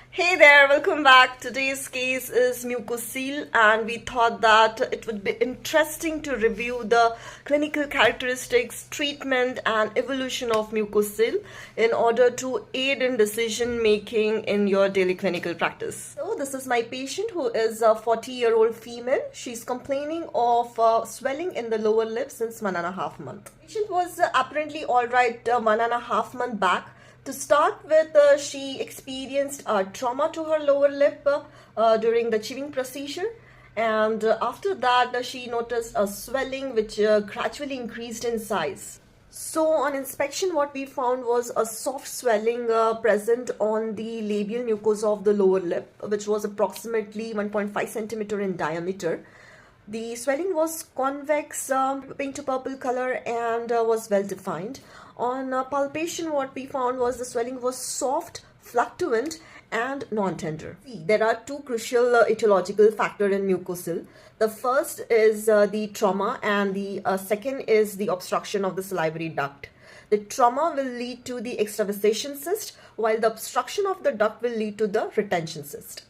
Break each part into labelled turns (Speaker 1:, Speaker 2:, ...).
Speaker 1: Hey there, welcome back. Today's case is Mucocele, and we thought that it would be interesting to review the clinical characteristics, treatment, and evolution of Mucocele in order to aid in decision making in your daily clinical practice. So, this is my patient who is a 40-year-old female. She's complaining of swelling in the lower lip since 1.5 months. The patient was apparently alright 1.5 months back. To start with, she experienced trauma to her lower lip during the chewing procedure, and after that she noticed a swelling which gradually increased in size. So on inspection, what we found was a soft swelling present on the labial mucosa of the lower lip, which was approximately 1.5 centimeter in diameter. The swelling was convex, pink to purple color, and was well defined. On palpation, what we found was the swelling was soft, fluctuant, and non-tender. There are two crucial etiological factors in mucocele. The first is the trauma, and the second is the obstruction of the salivary duct. The trauma will lead to the extravasation cyst, while the obstruction of the duct will lead to the retention cyst.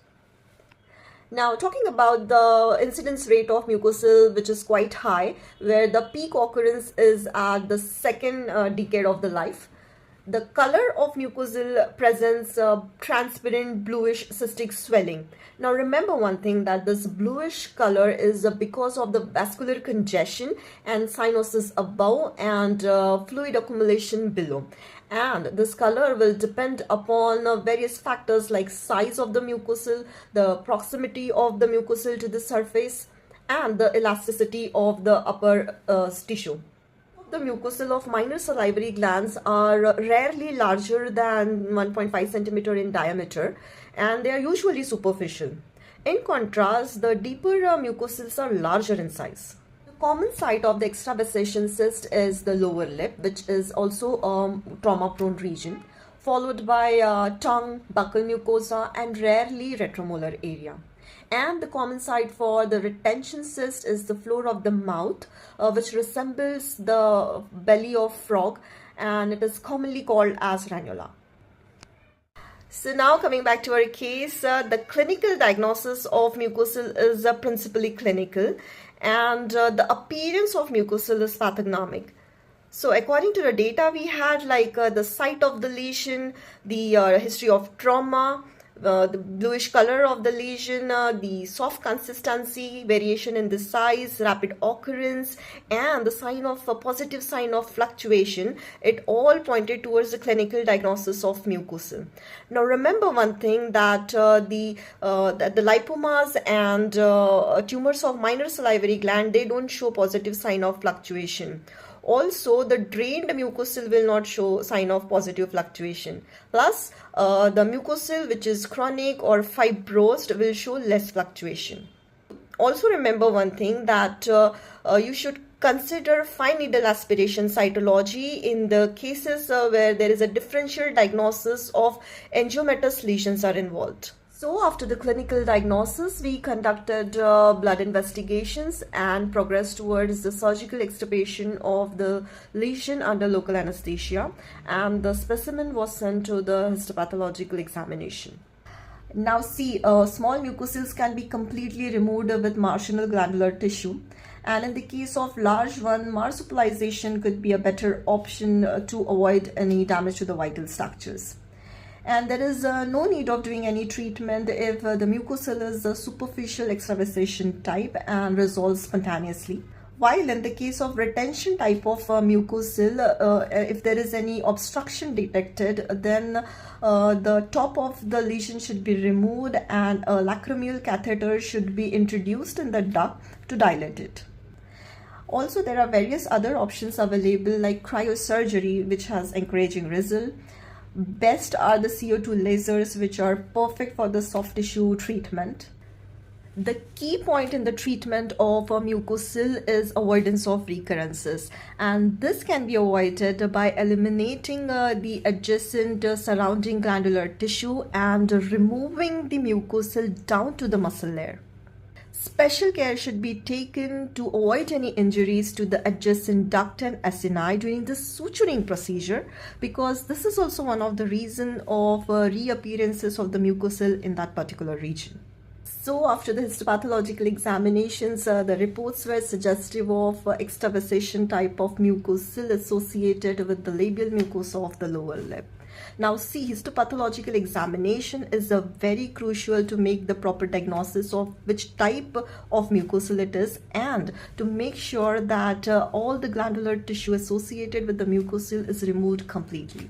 Speaker 1: Now, talking about the incidence rate of mucocele, which is quite high, where the peak occurrence is at the second decade of the life. The color of mucocele presents transparent bluish cystic swelling. Now, remember one thing, that this bluish color is because of the vascular congestion and cyanosis above and fluid accumulation below. And this color will depend upon various factors like size of the mucocele, the proximity of the mucocele to the surface, and the elasticity of the upper tissue. The mucocele of minor salivary glands are rarely larger than 1.5 centimeter in diameter, and they are usually superficial. In contrast, the deeper mucoceles are larger in size. Common site of the extravasation cyst is the lower lip, which is also a trauma-prone region, followed by tongue, buccal mucosa, and rarely retromolar area. And the common site for the retention cyst is the floor of the mouth, which resembles the belly of frog, and it is commonly called as ranula. So now coming back to our case, the clinical diagnosis of mucocele is principally clinical, and the appearance of mucocele is pathognomic. So according to the data we had, like the site of the lesion, the history of trauma, the bluish color of the lesion, the soft consistency, variation in the size, rapid occurrence, and the sign of a positive sign of fluctuation, it all pointed towards the clinical diagnosis of mucocele. Now remember one thing, that the lipomas and tumors of minor salivary gland, they don't show positive sign of fluctuation. Also, the drained mucocele will not show sign of positive fluctuation. Plus, the mucocele which is chronic or fibrosed will show less fluctuation. Also remember one thing, that you should consider fine needle aspiration cytology in the cases where there is a differential diagnosis of angiomatous lesions are involved. So after the clinical diagnosis, we conducted blood investigations and progressed towards the surgical extirpation of the lesion under local anesthesia, and the specimen was sent to the histopathological examination. Now see, small mucoceles can be completely removed with marginal glandular tissue, and in the case of large one, marsupialization could be a better option to avoid any damage to the vital structures. And there is no need of doing any treatment if the mucocele is a superficial extravasation type and resolves spontaneously. While in the case of retention type of mucocele, if there is any obstruction detected, then the top of the lesion should be removed and a lacrimal catheter should be introduced in the duct to dilate it. Also, there are various other options available like cryosurgery, which has encouraging result. Best are the CO2 lasers, which are perfect for the soft tissue treatment. The key point in the treatment of a mucocele is avoidance of recurrences, and this can be avoided by eliminating the adjacent surrounding glandular tissue and removing the mucocele down to the muscle layer. Special care should be taken to avoid any injuries to the adjacent duct and acini during the suturing procedure, because this is also one of the reasons of reappearances of the mucocele in that particular region. So after the histopathological examinations, the reports were suggestive of extravasation type of mucocele associated with the labial mucosa of the lower lip. Now see, histopathological examination is very crucial to make the proper diagnosis of which type of mucocele it is, and to make sure that all the glandular tissue associated with the mucocele is removed completely.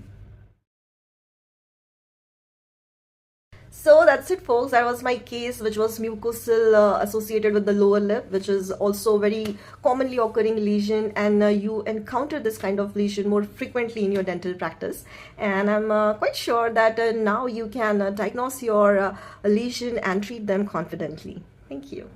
Speaker 1: So that's it, folks. That was my case, which was mucocele associated with the lower lip, which is also very commonly occurring lesion, and you encounter this kind of lesion more frequently in your dental practice. And I'm quite sure that now you can diagnose your lesion and treat them confidently. Thank you.